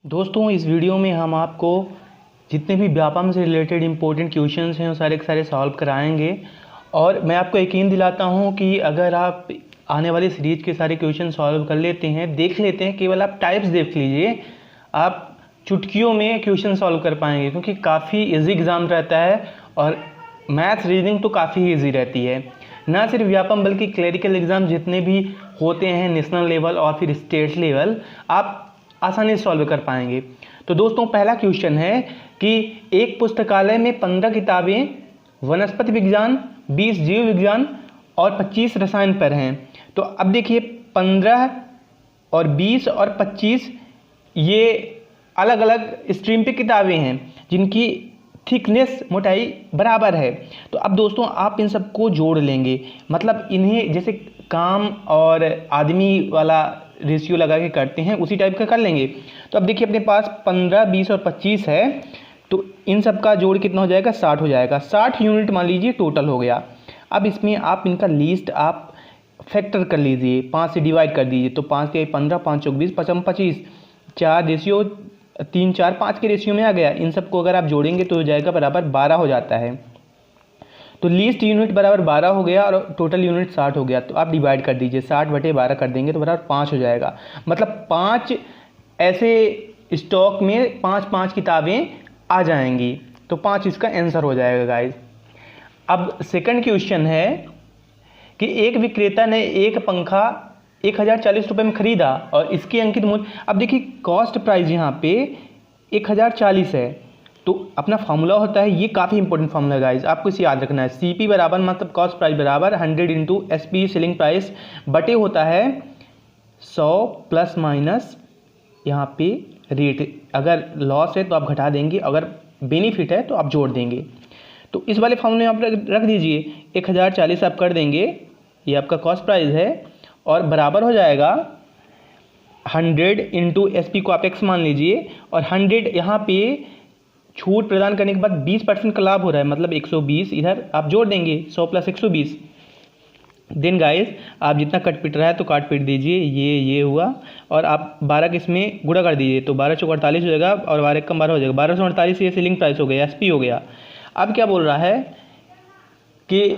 दोस्तों इस वीडियो में हम आपको जितने भी व्यापम से रिलेटेड इम्पोर्टेंट क्वेश्चंस हैं वो सारे के सारे सॉल्व कराएंगे। और मैं आपको यकीन दिलाता हूं कि अगर आप आने वाली सीरीज के सारे क्वेश्चन सॉल्व कर लेते हैं, देख लेते हैं, केवल आप टाइप्स देख लीजिए, आप चुटकियों में क्वेश्चन सॉल्व कर पाएंगे, क्योंकि काफ़ी ईजी एग्ज़ाम रहता है और मैथ्स रीजनिंग तो काफ़ी ईजी रहती है। ना सिर्फ व्यापम बल्कि क्लरिकल एग्ज़ाम जितने भी होते हैं नेशनल लेवल और फिर स्टेट लेवल, आप आसानी से सॉल्व कर पाएंगे। तो दोस्तों पहला क्वेश्चन है कि एक पुस्तकालय में 15 किताबें वनस्पति विज्ञान, 20 जीव विज्ञान और 25 रसायन पर हैं। तो अब देखिए 15 और 20 और 25 ये अलग अलग स्ट्रीम पे किताबें हैं जिनकी थिकनेस मोटाई बराबर है। तो अब दोस्तों आप इन सबको जोड़ लेंगे, मतलब इन्हें जैसे काम और आदमी वाला रेशियो लगा के करते हैं उसी टाइप का कर लेंगे। तो अब देखिए अपने पास 15, 20 और 25 है, तो इन सब का जोड़ कितना हो जाएगा, 60 हो जाएगा। 60 यूनिट मान लीजिए टोटल हो गया। अब इसमें आप इनका लीस्ट आप फैक्टर कर लीजिए, 5 से डिवाइड कर दीजिए। तो 5 के 15, 5 चौक 20, 5 25, 4 रेशियो 3 4 5 के रेशियो में आ गया। इन सबको अगर आप जोड़ेंगे तो हो जाएगा बराबर 12 हो जाता है। तो लीस्ट यूनिट बराबर 12 हो गया और टोटल यूनिट 60 हो गया। तो आप डिवाइड कर दीजिए, 60/12 कर देंगे तो बराबर 5 हो जाएगा। मतलब 5 ऐसे स्टॉक में 5 किताबें आ जाएंगी। तो 5 इसका आंसर हो जाएगा गाइस। अब सेकंड क्वेश्चन है कि एक विक्रेता ने एक पंखा 1040 रुपये में खरीदा और इसके अंकित मूल्य, अब देखिए कॉस्ट प्राइस यहाँ पे 1040 है। तो अपना फार्मूला होता है, ये काफ़ी इंपॉर्टेंट फार्मूला है गाइस, आपको इसे याद रखना है। CP बराबर मतलब कॉस्ट प्राइस बराबर 100 इंटू SP सेलिंग प्राइस बटे होता है 100 प्लस माइनस यहाँ पे रेट। अगर लॉस है तो आप घटा देंगे, अगर बेनिफिट है तो आप जोड़ देंगे। तो इस वाले फार्मूले में आप रख दीजिए, 1040 आप कर देंगे, ये आपका कॉस्ट प्राइस है, और बराबर हो जाएगा 100 इंटू SP को आप X मान लीजिए, और 100 यहाँ पे छूट प्रदान करने के बाद 20% का लाभ हो रहा है, मतलब 120 इधर आप जोड़ देंगे, 100 प्लस 120। देन गाइस आप जितना कट पिट रहा है तो काट पिट दीजिए, ये हुआ, और आप 12 के इसमें गुणा कर दीजिए तो 12 चौक 48 हो जाएगा, और 12 कम 12 हो जाएगा, 1248 ये सेलिंग प्राइस हो गया, SP हो गया। अब क्या बोल रहा है कि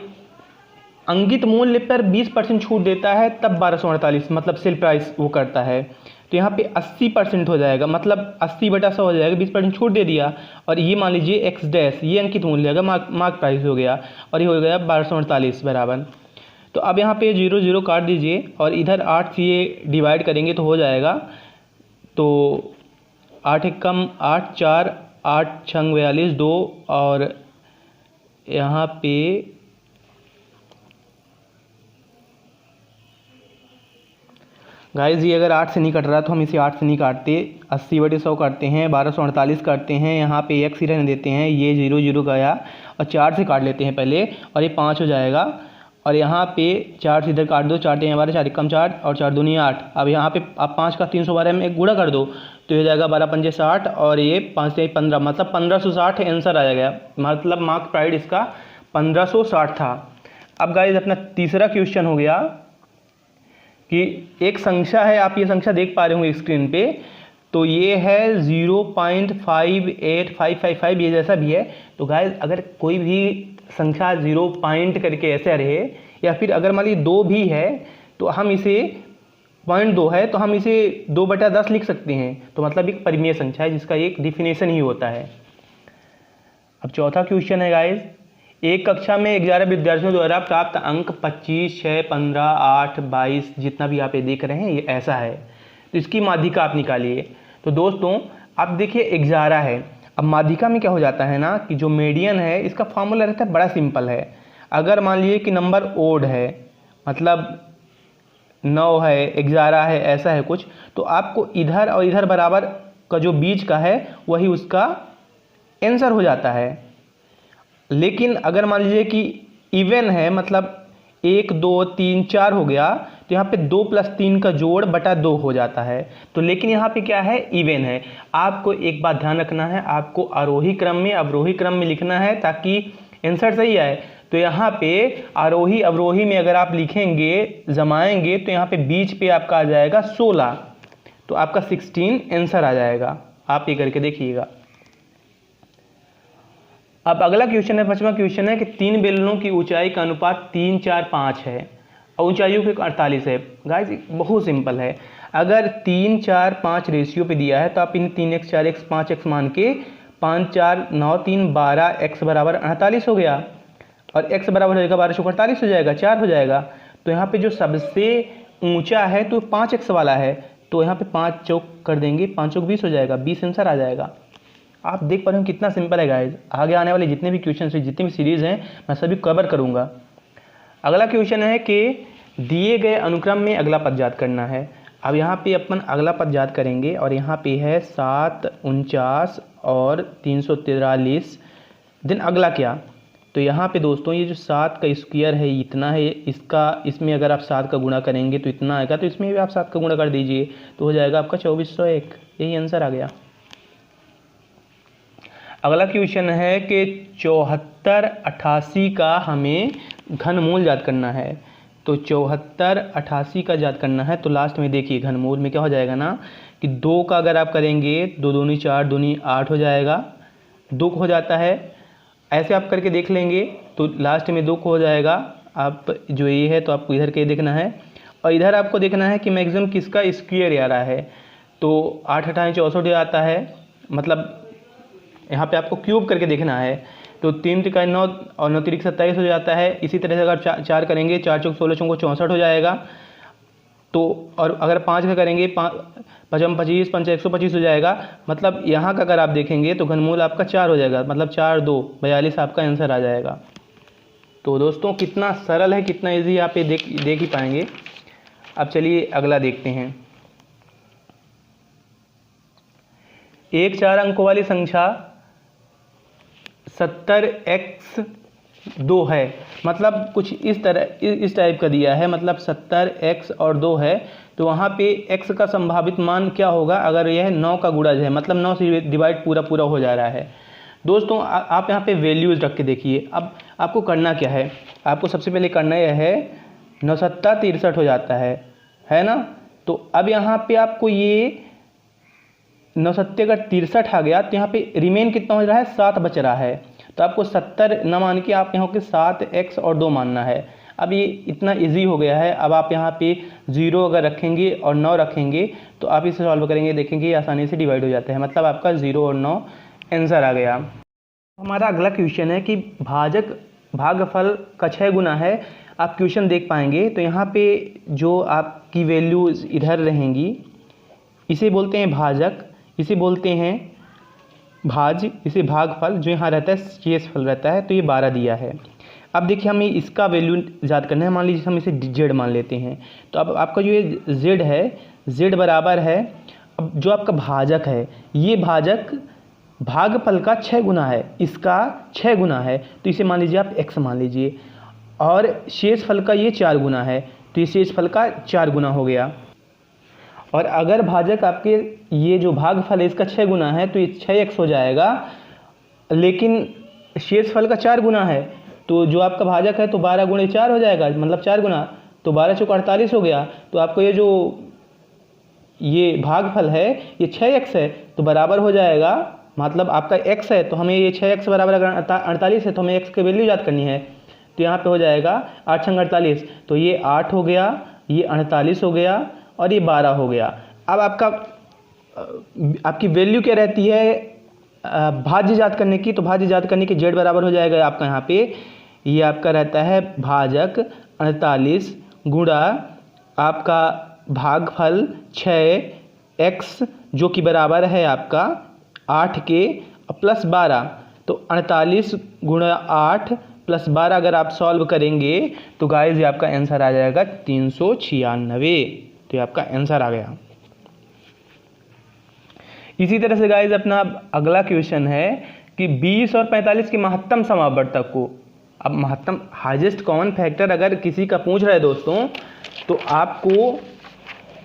अंकित मूल्य पर 20% छूट देता है, तब 1248 मतलब सेल प्राइस वो करता है। तो यहाँ पे 80% हो जाएगा, मतलब 80/100 हो जाएगा, 20% छूट दे दिया, और ये मान लीजिए X डैश, ये अंकित मूल्य होगा, मार्क प्राइस हो गया, और ये हो गया 1248 बराबर। तो अब यहाँ पे 0 0 काट दीजिए, और इधर 8 से ये डिवाइड करेंगे तो हो जाएगा। तो 8 एक कम 8 4 8 6 42 2, और यहाँ पे गाइस ये अगर 8 से नहीं कट रहा तो हम इसे 8 से नहीं काटते, 80/100 करते हैं, 1248 करते हैं, यहाँ पे X ही रहने देते हैं, ये 0 0 गया, और 4 से काट लेते हैं पहले, और ये 5 हो जाएगा, और यहाँ पे 4 से इधर काट दो, 4 × 12 4 कम 4, और 4 दूनी 8। अब यहाँ पे आप 5 का 312 में एक गुणा कर दो तो ये हो जाएगा 12 पंजे 60, और ये 5 से 15, मतलब 1560 आंसर आ जाएगा, मतलब मार्क प्राइस इसका 1560 था। अब गाइस अपना तीसरा क्वेश्चन हो गया कि एक संख्या है, आप ये संख्या देख पा रहे होंगे स्क्रीन पे, तो ये है 0.58555, ये जैसा भी है। तो गाइस अगर कोई भी संख्या 0 पॉइंट करके ऐसे रहे, या फिर अगर मान लीजिए 2 भी है तो हम इसे 0.2 है तो हम इसे 2/10 लिख सकते हैं। तो मतलब एक परिमेय संख्या है जिसका एक डिफिनेशन ही होता है। अब चौथा क्वेश्चन है गाइस, एक कक्षा में 11 विद्यार्थियों द्वारा प्राप्त अंक 25, 6, 15, 8, 22 जितना भी आप ये देख रहे हैं ये ऐसा है। तो इसकी माध्यिका आप निकालिए। तो दोस्तों आप देखिए 11 है, अब माध्यिका में क्या हो जाता है ना कि जो मीडियन है इसका फॉर्मूला रहता है बड़ा सिंपल है। अगर मान लीजिए कि नंबर ओड है, मतलब 9 है, 11 है, ऐसा है कुछ, तो आपको इधर और इधर बराबर का जो बीच का है वही उसका आंसर हो जाता है। लेकिन अगर मान लीजिए कि इवन है, मतलब 1 2 3 4 हो गया, तो यहाँ पे 2 + 3 का जोड़ बटा 2 हो जाता है। तो लेकिन यहाँ पे क्या है, इवन है। आपको एक बात ध्यान रखना है, आपको आरोही क्रम में अवरोही क्रम में लिखना है ताकि आंसर सही आए। तो यहाँ पे आरोही अवरोही में अगर आप लिखेंगे, जमाएंगे, तो यहाँ पे बीच पे आपका आ जाएगा 16, तो आपका 16 आंसर आ जाएगा। आप ये करके देखिएगा। अब अगला क्वेश्चन है, 5वां क्वेश्चन है कि 3 बेलनों की ऊंचाई का अनुपात 3, 4, 5 है और ऊंचाइयों के 48 है। गाइस बहुत सिंपल है, अगर 3, 4, 5 रेशियो पे दिया है तो आप इन 3x, 4x, 5x मान के 5, 4, 9, 3, 12 x बराबर 48 हो गया और x बराबर हो जाएगा 12 चौक 48 हो जाएगा, 4 हो जाएगा। तो यहाँ पे जो सबसे ऊंचा है तो 5x वाला है, तो यहाँ पे 5 चौक कर देंगे, 5 चौक 20 हो जाएगा, 20 आंसर आ जाएगा। आप देख पा रहे हो कितना सिंपल है गाइज। आगे आने वाले जितने भी क्वेश्चन है, जितने भी सीरीज हैं, मैं सभी कवर करूँगा। अगला क्वेश्चन है कि दिए गए अनुक्रम में अगला पद ज्ञात करना है। अब यहाँ पे अपन अगला पद ज्ञात करेंगे और यहाँ पे है 7, 49 और 343। देन अगला क्या, तो यहाँ पे दोस्तों ये जो 7 का स्क्वायर है इतना है, इसमें अगर आप 7 का गुणा करेंगे तो इतना आएगा, तो इसमें भी आप 7 का गुणा कर दीजिए तो हो जाएगा आपका 2401। यही आंसर आ गया। अगला क्वेश्चन है कि 74, 88 का हमें घनमूल ज्ञात करना है। तो 74, 88 का ज्ञात करना है, तो लास्ट में देखिए घनमूल में क्या हो जाएगा ना कि 2 का अगर आप करेंगे 2 दूनी 4, दूनी 8 हो जाएगा, 2 हो जाता है। ऐसे आप करके देख लेंगे तो लास्ट में 2 हो जाएगा। आप जो ये है तो आपको इधर के देखना है और इधर आपको देखना है कि मैक्सिमम किसका स्क्वायर आ रहा है। तो 8, 8, 64 आता है, मतलब यहाँ पे आपको क्यूब करके देखना है। तो 3 त्रिका 9 और 9 त्रिक 27 हो जाता है। इसी तरह से अगर 4 करेंगे, 4 चौक 16 चौको 64 हो जाएगा। तो और अगर 5 का करेंगे, 5 25, 5 125 हो जाएगा। मतलब यहाँ का अगर आप देखेंगे तो घनमूल आपका 4 हो जाएगा, मतलब 4, 2, 42 आपका आंसर आ जाएगा। तो दोस्तों कितना सरल है, कितना ईजी, आप ये देख ही पाएंगे। अब चलिए अगला देखते हैं। एक 4 अंकों वाली संख्या 70x2 है, मतलब कुछ इस टाइप का दिया है, मतलब 70x और 2 है। तो वहाँ पे x का संभावित मान क्या होगा अगर यह 9 का गुणज है, मतलब 9 से डिवाइड पूरा हो जा रहा है। दोस्तों आप यहाँ पे वैल्यूज़ रख के देखिए। अब आपको करना क्या है, आपको सबसे पहले करना यह है 9 7 63 हो जाता है ना। तो अब यहाँ पे आपको ये 9 7 अगर 63 आ गया तो यहाँ पे रिमेन कितना हो रहा है, 7 बच रहा है। तो आपको 70 न मान के आप यहाँ के 7x और 2 मानना है। अब ये इतना इजी हो गया है। अब आप यहाँ पे 0 अगर रखेंगे और 9 रखेंगे तो आप इसे सॉल्व करेंगे, देखेंगे आसानी से डिवाइड हो जाते हैं, मतलब आपका 0 और 9 आंसर आ गया। हमारा अगला क्वेश्चन है कि भागफल का 6 गुना है। आप क्वेश्चन देख पाएंगे तो यहाँ पे जो आपकी वैल्यूज इधर रहेंगी, इसे बोलते हैं भाजक, इसे बोलते हैं भाज, इसे भागफल। जो यहाँ रहता है शेषफल रहता है। तो ये 12 दिया है। अब देखिए हमें इसका वैल्यू याद करना है। मान लीजिए हम इसे z मान लेते हैं। तो अब आपका जो ये z है, z बराबर है, अब जो आपका भाजक है, ये भाजक भागफल का 6 गुना है, इसका 6 गुना है। तो इसे मान लीजिए आप x मान लीजिए, और शेषफल का ये 4 गुना है, तो ये शेषफल का 4 गुना हो गया। और अगर भाजक आपके ये जो भागफल है इसका 6 गुना है तो ये 6x हो जाएगा, लेकिन शेषफल का 4 गुना है। तो जो आपका भाजक है तो 12 गुणे 4 हो जाएगा, मतलब 4 गुना, तो 12 चौक 48 हो गया। तो आपको ये भागफल है ये 6x है, तो बराबर हो जाएगा, मतलब आपका x है तो हमें ये 6x बराबर अगर 48 है तो हमें x की वैल्यू याद करनी है। तो यहाँ पे हो जाएगा 8 छंग 48, तो ये 8 हो गया, ये 48 हो गया और ये 12 हो गया। अब आपकी वैल्यू क्या रहती है भाज्य याद करने की, तो भाज्य याद करने की z बराबर हो जाएगा आपका यहाँ पे, ये आपका रहता है भाजक 48 गुणा आपका भागफल 6x, जो कि बराबर है आपका 8 के प्लस 12। तो 48 गुणा 8 प्लस 12 अगर आप सॉल्व करेंगे तो गाइस ये आपका आंसर आ जाएगा 396। तो ये आपका आंसर आ गया। इसी तरह से गाइस अपना अगला क्वेश्चन है कि 20 और 45 के महत्तम समावर्तक को, अब महत्तम हाईएस्ट कॉमन फैक्टर अगर किसी का पूछ रहा है दोस्तों, तो आपको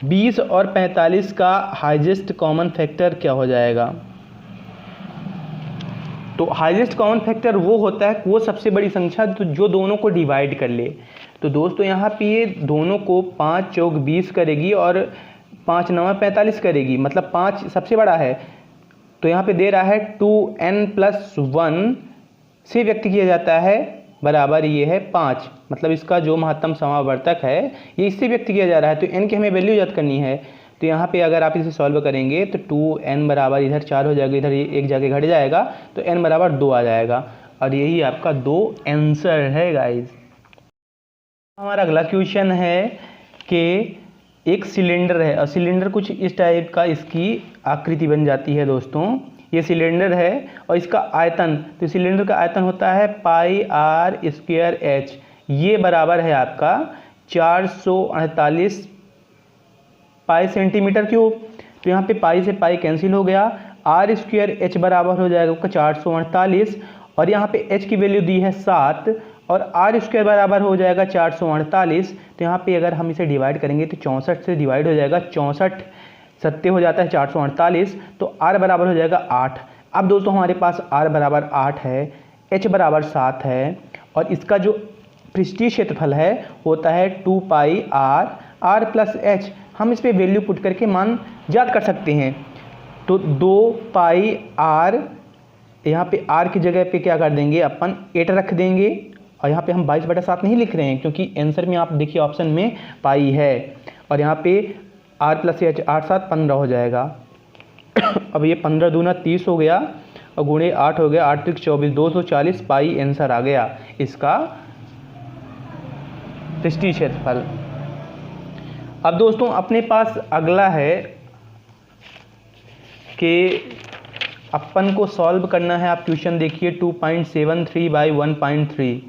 20 और 45 का हाईएस्ट कॉमन फैक्टर क्या हो जाएगा। तो हाईएस्ट कॉमन फैक्टर वो होता है, वो सबसे बड़ी संख्या जो दोनों को डिवाइड कर ले। तो दोस्तों यहाँ पे ये दोनों को 5 चौक 20 करेगी और 5 9 45 करेगी, मतलब 5 सबसे बड़ा है तो यहाँ पे दे रहा है 2n+1 से व्यक्त किया जाता है बराबर ये है 5, मतलब इसका जो महत्तम समावर्तक है ये इससे व्यक्त किया जा रहा है। तो n की हमें वैल्यू ज्ञात करनी है। तो यहाँ पे अगर आप इसे सॉल्व करेंगे तो 2n बराबर इधर 4 हो जाएगा, इधर एक जगह घट जाएगा तो n बराबर 2 आ जाएगा, और यही आपका 2 आंसर है गाइज। हमारा अगला क्वेश्चन है कि एक सिलेंडर है और सिलेंडर कुछ इस टाइप का इसकी आकृति बन जाती है दोस्तों। ये सिलेंडर है और इसका आयतन, तो सिलेंडर का आयतन होता है πr²h, ये बराबर है आपका 448 पाई सेंटीमीटर क्यूब। तो यहाँ पे पाई से पाई कैंसिल हो गया, r² h बराबर हो जाएगा आपका 448, और यहाँ पे h की वैल्यू दी है 7 और r² बराबर हो जाएगा 448। तो यहाँ पे अगर हम इसे डिवाइड करेंगे तो 64 से डिवाइड हो जाएगा, 64 सत्ते हो जाता है 448, तो r बराबर हो जाएगा 8। अब दोस्तों हमारे पास r बराबर 8 है, h बराबर 7 है, और इसका जो पृष्ठीय क्षेत्रफल है होता है 2πr+h। हम इस पे वैल्यू पुट करके मान ज्ञात कर सकते हैं। तो 2πr, यहाँ पे r की जगह पे क्या कर देंगे अपन 8 रख देंगे, और यहाँ पे हम 22/7 नहीं लिख रहे हैं क्योंकि आंसर में आप देखिए ऑप्शन में पाई है, और यहाँ पे r+h 8 7 15 हो जाएगा। अब ये 15 दूना 30 हो गया और गुणे 8 हो गया, 8 3 24, 240 पाई आंसर आ गया इसका पृष्ठीय क्षेत्रफल। अब दोस्तों अपने पास अगला है कि अपन को सॉल्व करना है। आप क्वेश्चन देखिए 2.73/1.3।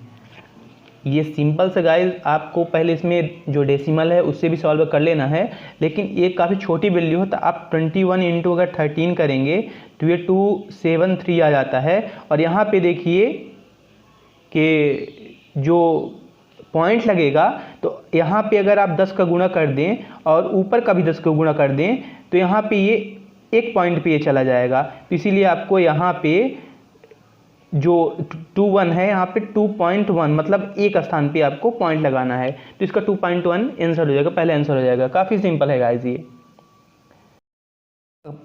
ये सिंपल से गाइस, आपको पहले इसमें जो डेसिमल है उससे भी सॉल्व कर लेना है, लेकिन ये काफ़ी छोटी वैल्यू है, तो आप 21 इंटू अगर 13 करेंगे तो ये 273 आ जाता है। और यहाँ पे देखिए कि जो पॉइंट लगेगा, तो यहाँ पे अगर आप 10 का गुणा कर दें और ऊपर का भी 10 का गुणा कर दें तो यहाँ पे ये एक पॉइंट पे ये चला जाएगा। तो इसीलिए आपको यहाँ पे जो 21 है यहाँ पे 2.1 मतलब एक स्थान पे आपको पॉइंट लगाना है, तो इसका 2.1 आंसर हो जाएगा, पहले आंसर हो जाएगा। काफ़ी सिंपल है गाइस ये।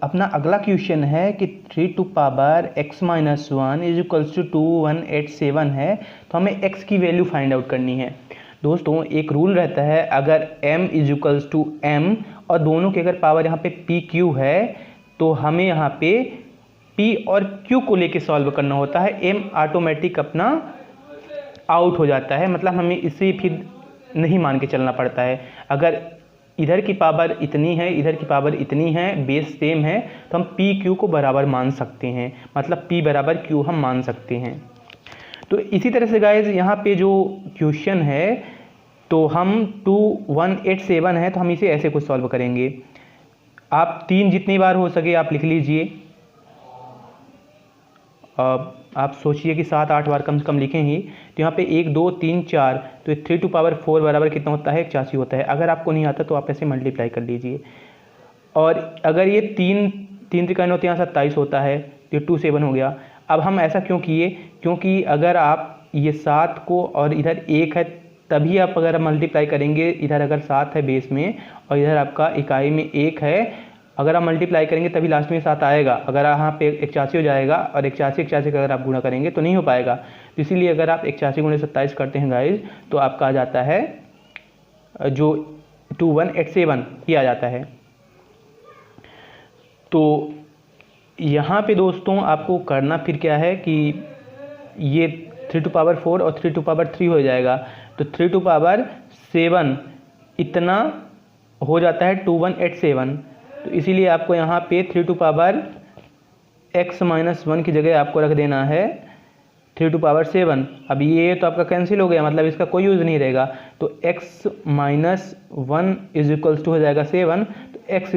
अपना अगला क्वेश्चन है कि 3x-1 = 2187 है, तो हमें x की वैल्यू फाइंड आउट करनी है। दोस्तों एक रूल रहता है, अगर m = m और दोनों के अगर पावर यहाँ पे pq है तो हमें यहाँ पे p और q को लेके सॉल्व करना होता है। m ऑटोमेटिक अपना आउट हो जाता है, मतलब हमें इसे फिर नहीं मान के चलना पड़ता है। अगर इधर की पावर इतनी है, इधर की पावर इतनी है, बेस सेम है, तो हम पी क्यू को बराबर मान सकते हैं, मतलब p बराबर q हम मान सकते हैं। तो इसी तरह से गाइज यहाँ पे जो क्वेश्चन है, तो हम 2187 है, तो हम इसे ऐसे कुछ सॉल्व करेंगे। आप 3 जितनी बार हो सके आप लिख लीजिए। आप सोचिए कि 7-8 बार कम से कम लिखें ही, तो यहाँ पे 1 2 3 4, तो 3⁴ बराबर कितना होता है? 81 होता है। अगर आपको नहीं आता तो आप ऐसे मल्टीप्लाई कर लीजिए। और अगर ये 3 त्रिकाइन होते हैं, यहाँ 27 होता है, तो 27 हो गया। अब हम ऐसा क्यों किए? क्योंकि अगर आप ये 7 को और इधर 1 है, तभी आप अगर मल्टीप्लाई करेंगे, इधर अगर 7 है बेस में और इधर आपका इकाई में 1 है, अगर आप मल्टीप्लाई करेंगे तभी लास्ट में 7 आएगा। अगर यहाँ पे 81 हो जाएगा और 81 का अगर आप गुणा करेंगे तो नहीं हो पाएगा। तो इसीलिए अगर आप 81 × 27 करते हैं गाइज, तो आपका आ जाता है जो 2187 ये आ जाता है। तो यहाँ पे दोस्तों आपको करना फिर क्या है कि ये 3⁴ और 3⁵ हो जाएगा, तो 3⁵ इतना हो जाता है 2187। तो इसीलिए आपको यहाँ पे 3⁻x-1 की जगह आपको रख देना है 3⁻7। अब ये तो आपका कैंसिल हो गया, मतलब इसका कोई यूज़ नहीं रहेगा। तो x-1 = हो जाएगा 7, तो x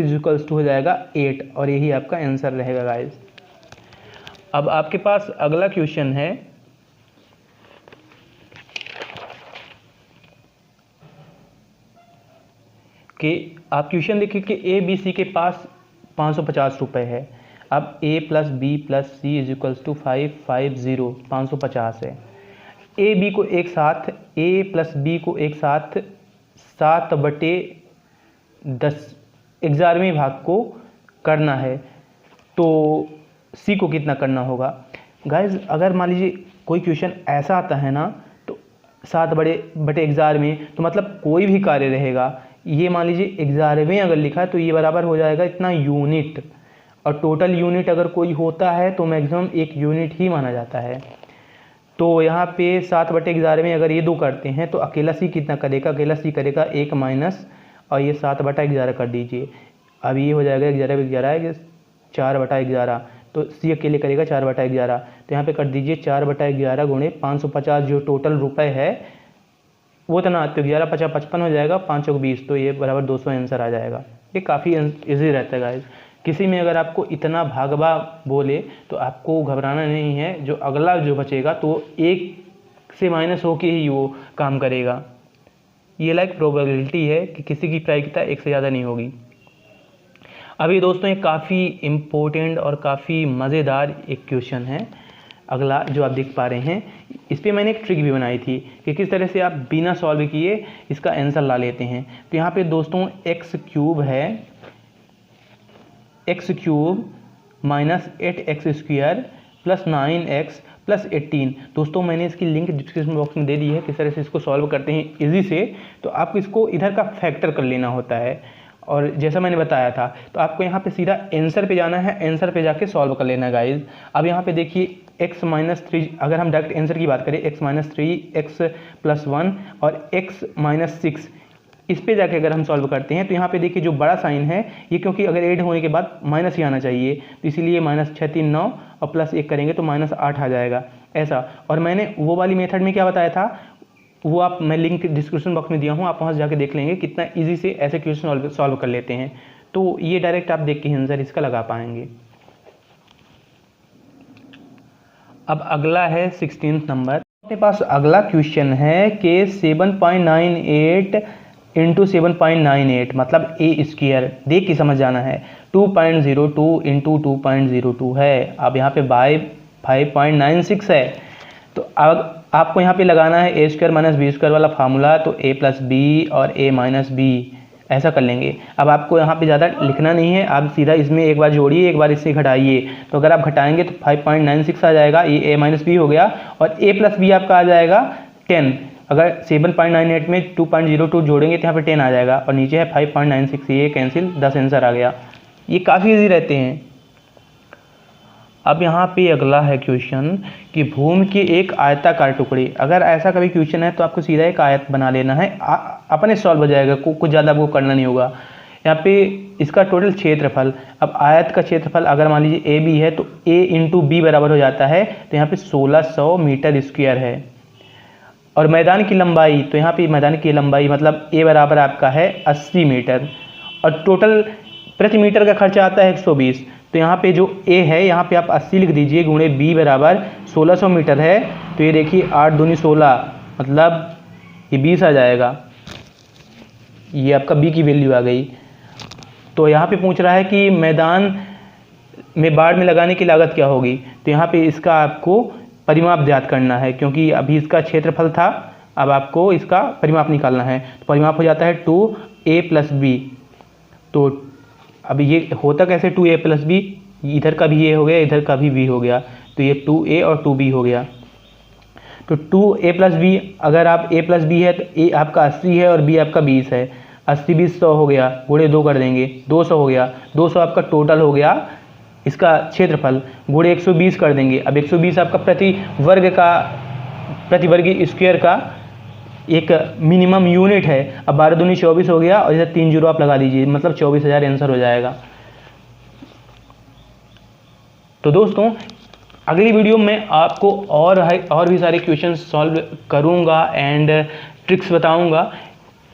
= हो जाएगा 8, और यही आपका आंसर रहेगा गाइस। अब आपके पास अगला क्वेश्चन है कि आप क्वेश्चन देखिए कि ए बी सी के पास 550 रुपये है। अब a + b + c = 550, 550 है। ए बी को एक साथ, a + b को एक साथ 7/10 11वें भाग को करना है। तो सी को कितना करना होगा। गाइज अगर मान लीजिए कोई क्वेश्चन ऐसा आता है ना, तो 7/11 में, तो मतलब कोई भी कार्य रहेगा, ये मान लीजिए 11वें अगर लिखा है तो ये बराबर हो जाएगा इतना यूनिट, और टोटल यूनिट अगर कोई होता है तो मैक्सिमम 1 यूनिट ही माना जाता है। तो यहाँ पे 7/11 में अगर ये 2 करते हैं तो अकेला सी कितना करेगा, अकेला सी करेगा 1 माइनस, और ये 7/11 कर दीजिए। अब ये हो जाएगा 11/11 4/11, तो सी अकेले करेगा 4/11। तो यहाँ पे कर दीजिए 4/11 गुणे 550, जो टोटल रुपए है वो इतना, तो 11×5 = 55 हो जाएगा, 5 × 20, तो ये बराबर 200 आंसर आ जाएगा। ये काफ़ी ईजी रहता है गाइस। किसी में अगर आपको इतना भागवा बोले तो आपको घबराना नहीं है, जो अगला जो बचेगा तो 1 से माइनस होके ही वो काम करेगा। ये लाइक प्रोबेबिलिटी है कि किसी की प्रायिकता 1 से ज़्यादा नहीं होगी। अभी दोस्तों ये काफ़ी इम्पोर्टेंट और काफ़ी मज़ेदार एक क्वेश्चन है अगला जो आप देख पा रहे हैं। इस पर मैंने एक ट्रिक भी बनाई थी कि किस तरह से आप बिना सॉल्व किए इसका आंसर ला लेते हैं। तो यहाँ पे दोस्तों x³ है, x³ minus 8x² plus 9x plus 18। दोस्तों मैंने इसकी लिंक डिस्क्रिप्शन बॉक्स में दे दी है, किस तरह से इसको सॉल्व करते हैं इजी से। तो आपको इसको इधर का फैक्टर कर लेना होता है, और जैसा मैंने बताया था तो आपको यहाँ पे सीधा आंसर पे जाना है, आंसर पे जाके सॉल्व कर लेना है गाइज। अब यहाँ पे देखिए x-3, अगर हम डायरेक्ट आंसर की बात करें x-3 x+1 और x-6, इस पे जाके अगर हम सॉल्व करते हैं तो यहाँ पे देखिए जो बड़ा साइन है ये, क्योंकि अगर ऐड होने के बाद माइनस ही आना चाहिए, तो इसीलिए -6 3 9 और +1 करेंगे तो -8 आ जाएगा ऐसा। और मैंने वो वाली मेथड में क्या बताया था वो मैं लिंक डिस्क्रिप्शन बॉक्स में दिया हूँ, आप वहाँ से जाके देख लेंगे कितना ईजी से ऐसे क्वेश्चन सॉल्व कर लेते हैं। तो ये डायरेक्ट आप देख के आंसर इसका लगा पाएंगे। अब अगला है 16th नंबर। अपने पास अगला क्वेश्चन है कि 7.98 × 7.98 मतलब a² देख के समझ जाना है। 2.02 × 2.02 है। अब यहाँ पे बाय 5.96 है, तो अब आपको यहाँ पे लगाना है a² - b² वाला फार्मूला, तो a + b और a - b ऐसा कर लेंगे। अब आपको यहाँ पे ज़्यादा लिखना नहीं है, आप सीधा इसमें एक बार जोड़िए, एक बार इससे घटाइए। तो अगर आप घटाएंगे तो 5.96 आ जाएगा, ये a - b हो गया, और a + b आपका आ जाएगा 10। अगर 7.98 में 2.02 जोड़ेंगे तो यहाँ पे 10 आ जाएगा, और नीचे है 5.96, ये कैंसिल, 10 आंसर आ गया। ये काफ़ी ईजी रहते हैं। अब यहाँ पे अगला है क्वेश्चन कि भूमि के एक आयताकार टुकड़े, अगर ऐसा कभी क्वेश्चन है तो आपको सीधा एक आयत बना लेना है, अपने सॉल्व हो जाएगा, कुछ ज़्यादा आपको करना नहीं होगा। यहाँ पे इसका टोटल क्षेत्रफल, अब आयत का क्षेत्रफल अगर मान लीजिए ए बी है तो a × b बराबर हो जाता है, तो यहाँ पे 1600 मीटर स्क्वायर है। और मैदान की लंबाई, तो यहाँ पे मैदान की लंबाई मतलब a बराबर आपका है 80 मीटर, और टोटल प्रति मीटर का खर्चा आता है 120। तो यहाँ पे जो a है यहाँ पे आप 80 लिख दीजिए, गुणे b बराबर 1600 मीटर है, तो ये देखिए 8 दूनी 16 मतलब ये 20 आ जाएगा। ये आपका b की वैल्यू आ गई। तो यहाँ पे पूछ रहा है कि मैदान में बाड़ में लगाने की लागत क्या होगी, तो यहाँ पे इसका आपको परिमाप ज्ञात करना है, क्योंकि अभी इसका क्षेत्रफल था, अब आपको इसका परिमाप निकालना है। तो परिमाप हो जाता है 2a + b। तो अब ये होता कैसे 2a + b, इधर का भी a हो गया, इधर का भी b हो गया, तो ये 2a और 2b हो गया। तो 2a + b, अगर आप a + b है तो a आपका 80 है और b आपका 20 है, 80 20 100 हो गया, गुणे 2 कर देंगे, 200 हो गया। 200 आपका टोटल हो गया इसका क्षेत्रफल, गुणे 120 कर देंगे। अब 120 आपका प्रति वर्ग स्क्वायर का एक मिनिमम यूनिट है। अब 12 दूनी 24 हो गया, और इधर 3 जीरो आप लगा दीजिए, मतलब 24,000 आंसर हो जाएगा। तो दोस्तों अगली वीडियो में आपको और भी सारे क्वेश्चन सॉल्व करूंगा एंड ट्रिक्स बताऊंगा।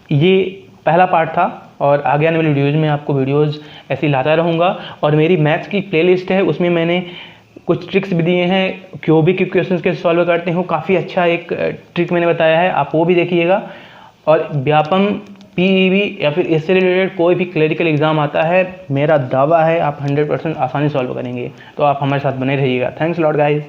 ये पहला पार्ट था, और आगे आने वाली वीडियोज़ में आपको वीडियोज़ ऐसी लाता रहूँगा। और मेरी मैथ्स की प्लेलिस्ट है, उसमें मैंने कुछ ट्रिक्स भी दिए हैं, क्यूबिक इक्वेशंस कैसे सॉल्व करते हो, काफ़ी अच्छा एक ट्रिक मैंने बताया है, आप वो भी देखिएगा। और व्यापम पीईबी या फिर इससे रिलेटेड कोई भी क्लरिकल एग्जाम आता है, मेरा दावा है आप 100% आसानी सॉल्व करेंगे। तो आप हमारे साथ बने रहिएगा। Thanks lot guys.